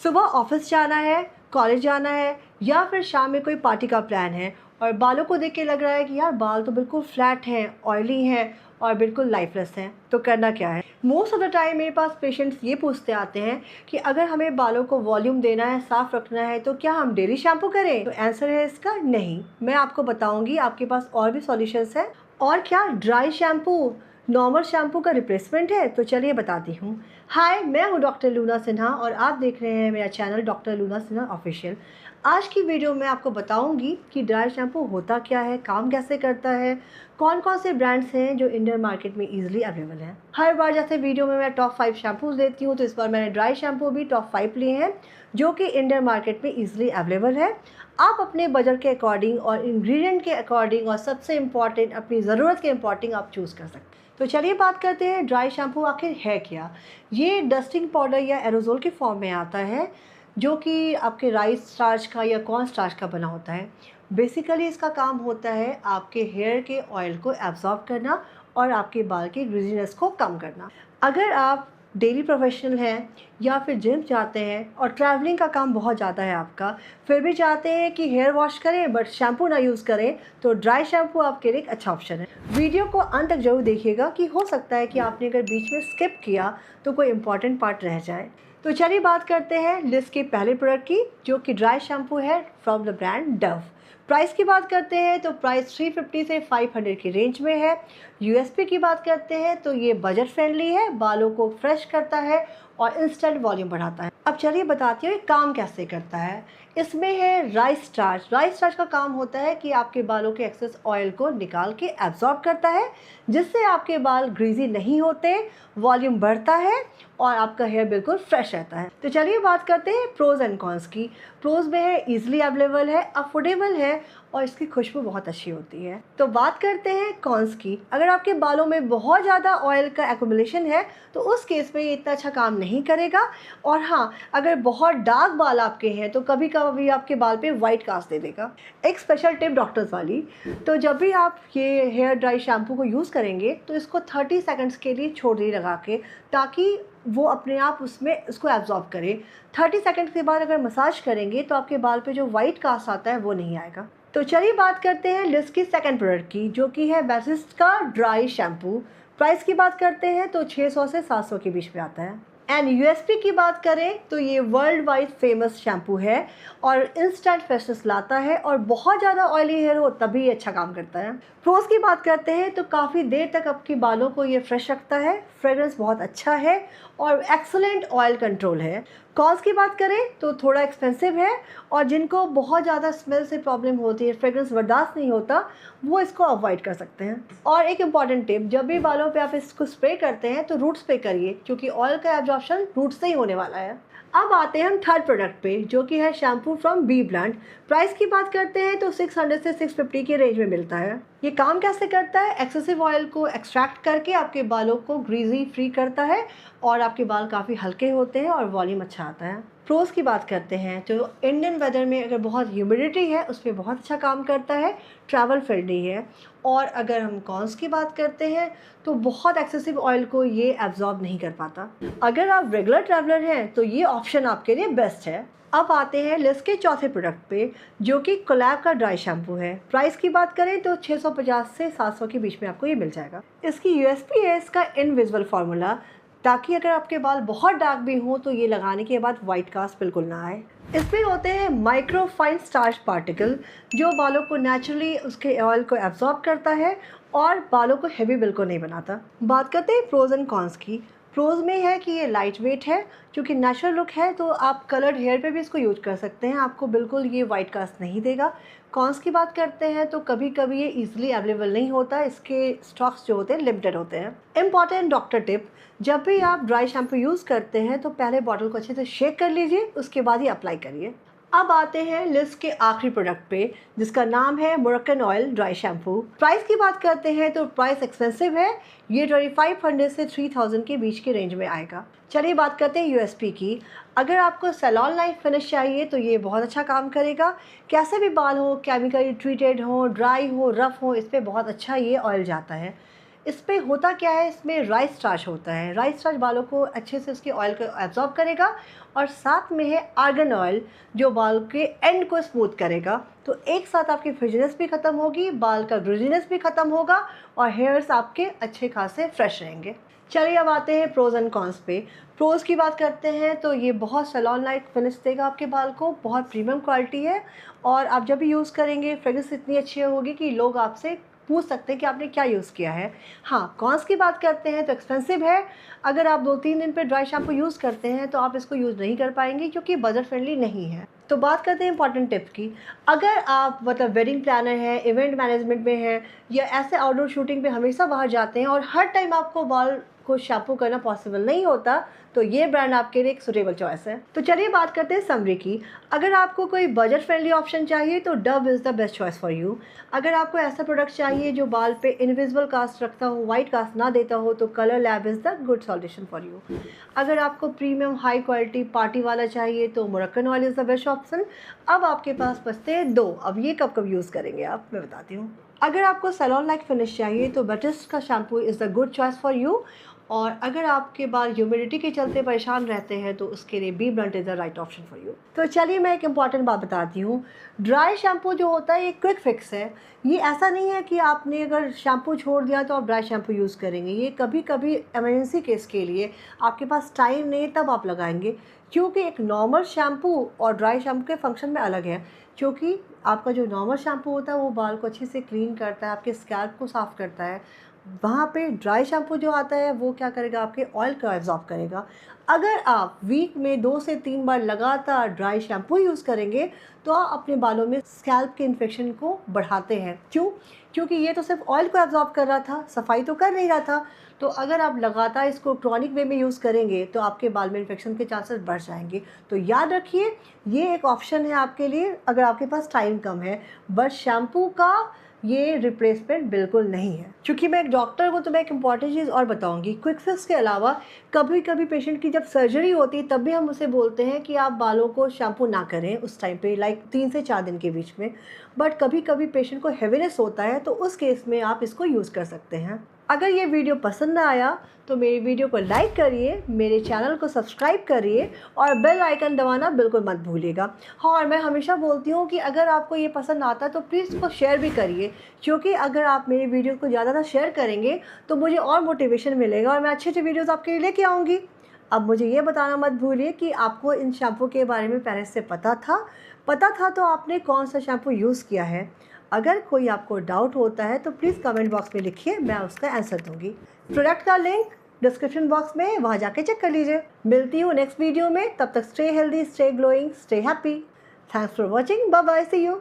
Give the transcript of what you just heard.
सुबह ऑफिस जाना है, कॉलेज जाना है या फिर शाम में कोई पार्टी का प्लान है और बालों को देख के लग रहा है कि यार बाल तो बिल्कुल फ्लैट हैं, ऑयली हैं और बिल्कुल लाइफलेस हैं, तो करना क्या है। मोस्ट ऑफ द टाइम मेरे पास पेशेंट्स ये पूछते आते हैं कि अगर हमें बालों को वॉल्यूम देना है, साफ़ रखना है, तो क्या हम डेली शैम्पू करें। तो आंसर है इसका नहीं। मैं आपको बताऊंगी, आपके पास और भी सॉल्यूशंस हैं। और क्या ड्राई शैम्पू नॉर्मल शैम्पू का रिप्लेसमेंट है? तो चलिए बताती हूँ। हाय, मैं हूँ डॉक्टर लूना सिन्हा और आप देख रहे हैं मेरा channel doctor Luna Sinha official. आज की वीडियो में आपको बताऊंगी कि ड्राई शैम्पू होता क्या है, काम कैसे करता है, कौन कौन से ब्रांड्स हैं जो इंडियन मार्केट में इजीली अवेलेबल हैं। हर बार जैसे वीडियो में मैं टॉप 5 शैम्पूज देती हूँ, तो इस बार मैंने ड्राई शैम्पू भी टॉप 5 लिए हैं जो कि इंडियन मार्केट में इजीली अवेलेबल है। आप अपने बजट के अकॉर्डिंग और इंग्रेडिएंट के अकॉर्डिंग और सबसे इम्पॉर्टेंट अपनी ज़रूरत के अकॉर्डिंग आप चूज़ कर सकते हैं। तो चलिए बात करते हैं ड्राई शैम्पू आखिर है क्या। ये डस्टिंग पाउडर या एरोजोल के फॉर्म में आता है जो कि आपके राइस स्टार्च का या कॉर्न स्टार्च का बना होता है। बेसिकली इसका काम होता है आपके हेयर के ऑयल को एब्जॉर्ब करना और आपके बाल के ग्रीजीनेस को कम करना। अगर आप डेली प्रोफेशनल हैं या फिर जिम जाते हैं और ट्रैवलिंग का काम बहुत ज़्यादा है आपका, फिर भी चाहते हैं कि हेयर वॉश करें बट शैम्पू ना यूज़ करें, तो ड्राई शैम्पू आपके लिए एक अच्छा ऑप्शन है। वीडियो को अंत तक जरूर देखिएगा कि हो सकता है कि आपने अगर बीच में स्किप किया तो कोई इंपॉर्टेंट पार्ट रह जाए। तो चलिए बात करते हैं लिस्ट के पहले प्रोडक्ट की, जो कि ड्राई शैम्पू है from the brand Dove. Price की बात करते हैं तो प्राइस 350 से 500 की रेंज में है। यूएसपी की बात करते हैं तो ये बजट फ्रेंडली है, बालों को फ्रेश करता है और इंस्टेंट वॉल्यूम बढ़ाता है। अब चलिए बताती हूँ ये काम कैसे करता है। इसमें है राइस स्टार्च। राइस स्टार्च का काम होता है कि आपके बालों के एक्सेस ऑयल को निकाल के एब्जॉर्ब करता है, जिससे आपके बाल ग्रीजी नहीं होते, वॉल्यूम बढ़ता है और आपका हेयर बिल्कुल फ्रेश रहता है। तो चलिए बात करते हैं प्रोज एंड कॉन्स की। प्रोज में है इजीली अवेलेबल है, अफोर्डेबल है और इसकी खुशबू बहुत अच्छी होती है। तो बात करते हैं कॉन्स की। अगर आपके बालों में बहुत ज़्यादा ऑयल का एक्युमुलेशन है तो उस केस में ये इतना अच्छा काम नहीं करेगा। और हाँ, अगर बहुत डार्क बाल आपके हैं तो कभी कभी आपके बाल पे वाइट कास्ट दे देगा। एक स्पेशल टिप डॉक्टर्स वाली, तो जब भी आप ये हेयर ड्राई शैम्पू को यूज़ करेंगे तो इसको 30 सेकंड्स के लिए छोड़ दीजिए लगा के, ताकि वो अपने आप उसमें इसको एब्जॉर्ब करे। 30 सेकंड के बाद अगर मसाज करेंगे तो आपके बाल पे जो वाइट कास्ट आता है वो नहीं आएगा। तो चलिए बात करते हैं लिस्ट की सेकंड प्रोडक्ट की, जो कि है बेसिस्ट का ड्राई शैम्पू। प्राइस की बात करते हैं तो 600 से 700 के बीच में आता है। एंड यूएसपी की बात करें तो ये वर्ल्ड वाइड फेमस शैम्पू है और इंस्टेंट फ्रेशनेस लाता है और बहुत ज़्यादा ऑयली हेयर हो तभी ये अच्छा काम करता है। प्रोज की बात करते हैं तो काफ़ी देर तक आपके बालों को ये फ्रेश रखता है, फ्रेग्रेंस बहुत अच्छा है और एक्सलेंट ऑयल कंट्रोल है। कॉन्स की बात करें तो थोड़ा एक्सपेंसिव है और जिनको बहुत ज़्यादा स्मेल से प्रॉब्लम होती है, फ्रेग्रेंस बर्दाश्त नहीं होता, वो इसको अवॉइड कर सकते हैं। और एक इम्पॉर्टेंट टिप, जब भी बालों पे आप इसको स्प्रे करते हैं तो रूट स्प्रे करिए, क्योंकि ऑयल का एब्जॉर्प्शन रूट से ही होने वाला है। अब आते हैं हम थर्ड प्रोडक्ट पे, जो कि है shampoo from B brand. Price की बात करते हैं तो 600 से 650 की रेंज में मिलता है। ये काम कैसे करता है? एक्सेसिव ऑयल को एक्सट्रैक्ट करके आपके बालों को ग्रीजी फ्री करता है और आपके बाल काफ़ी हल्के होते हैं और वॉल्यूम अच्छा आता है। प्रोज की बात करते हैं तो इंडियन वेदर में अगर बहुत ह्यूमिडिटी है उस पर बहुत अच्छा काम करता है, ट्रैवल फ्रेंडली है। और अगर हम कॉन्स की बात करते हैं तो बहुत एक्सेसिव ऑयल को ये एब्जॉर्ब नहीं कर पाता। अगर आप रेगुलर ट्रैवलर हैं तो ये ऑप्शन आपके लिए बेस्ट है। अब आते हैं लिस्ट के चौथे प्रोडक्ट पे, जो कि कोलैब का ड्राई शैम्पू है। प्राइस की बात करें तो 650 से 700 के बीच में आपको ये मिल जाएगा। इसकी यूएसपी है इसका इनविजिबल फार्मूला, ताकि अगर आपके बाल बहुत डार्क भी हों तो ये लगाने के बाद वाइट कास्ट बिल्कुल ना आए। इसमें होते हैं माइक्रो फाइन स्टार्च पार्टिकल, जो बालों को नेचुरली उसके ऑयल को एब्जॉर्ब करता है और बालों को हेवी बिल्कुल नहीं बनाता। बात करते हैं प्रोज एंड कॉन्स की। प्रोज में है कि ये लाइट वेट है, क्योंकि नेचुरल लुक है तो आप कलर्ड हेयर पे भी इसको यूज कर सकते हैं, आपको बिल्कुल ये वाइट कास्ट नहीं देगा। कॉन्स की बात करते हैं तो कभी कभी ये इजीली अवेलेबल नहीं होता, इसके स्टॉक्स जो होते हैं लिमिटेड होते हैं। इंपॉर्टेंट डॉक्टर टिप, जब भी आप ड्राई शैम्पू यूज़ करते हैं तो पहले बॉटल को अच्छे से शेक कर लीजिए, उसके बाद ही अप्लाई करिए। अब आते हैं लिस्ट के आखिरी प्रोडक्ट पे, जिसका नाम है Moroccan oil dry shampoo. Price की बात करते हैं तो प्राइस एक्सपेंसिव है, ये 2500 से 3000 के बीच के रेंज में आएगा। चलिए बात करते हैं यूएसपी की। अगर आपको सैलॉन लाइक फिनिश चाहिए तो ये बहुत अच्छा काम करेगा। कैसे भी बाल हो, केमिकली ट्रीटेड हो, ड्राई हो, रफ हो, इस पर बहुत अच्छा ये ऑयल जाता है। इस पे होता क्या है, इसमें राइस स्टार्च होता है। राइस स्टार्च बालों को अच्छे से उसके ऑयल को एब्जॉर्ब करेगा और साथ में है आर्गन ऑयल जो बाल के एंड को स्मूथ करेगा। तो एक साथ आपकी फ्रिजीनेस भी ख़त्म होगी, बाल का ग्रिजीनेस भी ख़त्म होगा और हेयर्स आपके अच्छे खासे फ्रेश रहेंगे। चलिए अब आते हैं प्रोज़ एंड कॉन्स पे। प्रोज़ की बात करते हैं तो ये बहुत सैलॉन लाइक फिनिश देगा आपके बाल को, बहुत प्रीमियम क्वालिटी है और आप जब भी यूज़ करेंगे फ्रेग्रेंस इतनी अच्छी होगी कि लोग आपसे पूछ सकते हैं कि आपने क्या यूज़ किया है। हाँ, कॉन्स की बात करते हैं तो एक्सपेंसिव है। अगर आप 2-3 दिन पे ड्राई शैम्पू यूज़ करते हैं तो आप इसको यूज़ नहीं कर पाएंगे क्योंकि बजट फ्रेंडली नहीं है। तो बात करते हैं इंपॉर्टेंट टिप की। अगर आप मतलब वेडिंग प्लानर हैं, इवेंट मैनेजमेंट में हैं या ऐसे आउटडोर शूटिंग पे हमेशा बाहर जाते हैं और हर टाइम आपको बाल को शैम्पू करना पॉसिबल नहीं होता, तो ये ब्रांड आपके लिए एक सुटेबल चॉइस है। तो चलिए बात करते हैं समरी की। अगर आपको कोई बजट फ्रेंडली ऑप्शन चाहिए तो Dove is the best choice for you. अगर आपको ऐसा प्रोडक्ट चाहिए जो बाल पे इनविजिबल कास्ट रखता हो, वाइट कास्ट ना देता हो, तो colour lab is the good solution for you. अगर आपको प्रीमियम हाई क्वालिटी पार्टी वाला चाहिए तो Moroccan oil is the best option. अब आपके पास बचते हैं 2। अब ये कब कब यूज़ करेंगे आप, मैं बताती हूँ। अगर आपको सैलॉन लाइक फिनिश चाहिए तो बटिस्ट का shampoo is the good choice for you. और अगर आपके बाल ह्यूमिडिटी के चलते परेशान रहते हैं तो उसके लिए B blunt is the right option for you. तो चलिए मैं एक इम्पॉर्टेंट बात बताती हूँ। ड्राई शैम्पू जो होता है ये क्विक फिक्स है। ये ऐसा नहीं है कि आपने अगर शैम्पू छोड़ दिया तो आप ड्राई शैम्पू यूज़ करेंगे। ये कभी कभी इमरजेंसी केस के लिए, आपके पास टाइम नहीं तब आप लगाएंगे, क्योंकि एक नॉर्मल शैम्पू और ड्राई शैम्पू के फंक्शन में अलग है। क्योंकि आपका जो नॉर्मल शैम्पू होता है वो बाल को अच्छे से क्लीन करता है, आपके स्कैल्प को साफ़ करता है। वहाँ पे ड्राई शैम्पू जो आता है वो क्या करेगा, आपके ऑयल को एब्जॉर्ब करेगा। अगर आप वीक में 2 से 3 बार लगातार ड्राई शैम्पू यूज़ करेंगे तो आप अपने बालों में स्कैल्प के इन्फेक्शन को बढ़ाते हैं। क्यों? क्योंकि ये तो सिर्फ ऑयल को एब्जॉर्ब कर रहा था, सफाई तो कर नहीं रहा था। तो अगर आप लगातार इसको क्रॉनिक वे में यूज़ करेंगे तो आपके बाल में इन्फेक्शन के चांसेस बढ़ जाएंगे। तो याद रखिए, ये एक ऑप्शन है आपके लिए अगर आपके पास टाइम कम है, बट शैम्पू का ये रिप्लेसमेंट बिल्कुल नहीं है। क्योंकि मैं एक डॉक्टर हूँ तो मैं एक इम्पॉर्टेंट चीज़ और बताऊँगी। क्विक फिक्स के अलावा कभी कभी पेशेंट की जब सर्जरी होती है तब भी हम उसे बोलते हैं कि आप बालों को शैम्पू ना करें उस टाइम पे, लाइक 3 से 4 दिन के बीच में। बट कभी कभी पेशेंट को हेवीनेस होता है तो उस केस में आप इसको यूज़ कर सकते हैं। अगर ये वीडियो पसंद आया तो मेरी वीडियो को लाइक करिए, मेरे चैनल को सब्सक्राइब करिए और बेल आइकन दबाना बिल्कुल मत भूलिएगा। हाँ, और मैं हमेशा बोलती हूँ कि अगर आपको ये पसंद आता है तो प्लीज़ इसको शेयर भी करिए, क्योंकि अगर आप मेरी वीडियो को ज़्यादा शेयर करेंगे तो मुझे और मोटिवेशन मिलेगा और मैं अच्छे अच्छे वीडियोज़ आपके लिए लेके आऊँगी। अब मुझे ये बताना मत भूलिए कि आपको इन शैम्पू के बारे में पहले से पता था तो आपने कौन सा शैम्पू यूज़ किया है। अगर कोई आपको डाउट होता है तो प्लीज़ कमेंट बॉक्स में लिखिए, मैं उसका आंसर दूंगी। प्रोडक्ट का लिंक डिस्क्रिप्शन बॉक्स में, वहाँ जाके चेक कर लीजिए। मिलती हूँ नेक्स्ट वीडियो में, तब तक stay healthy, stay glowing, stay happy. Thanks for watching, bye bye, see you.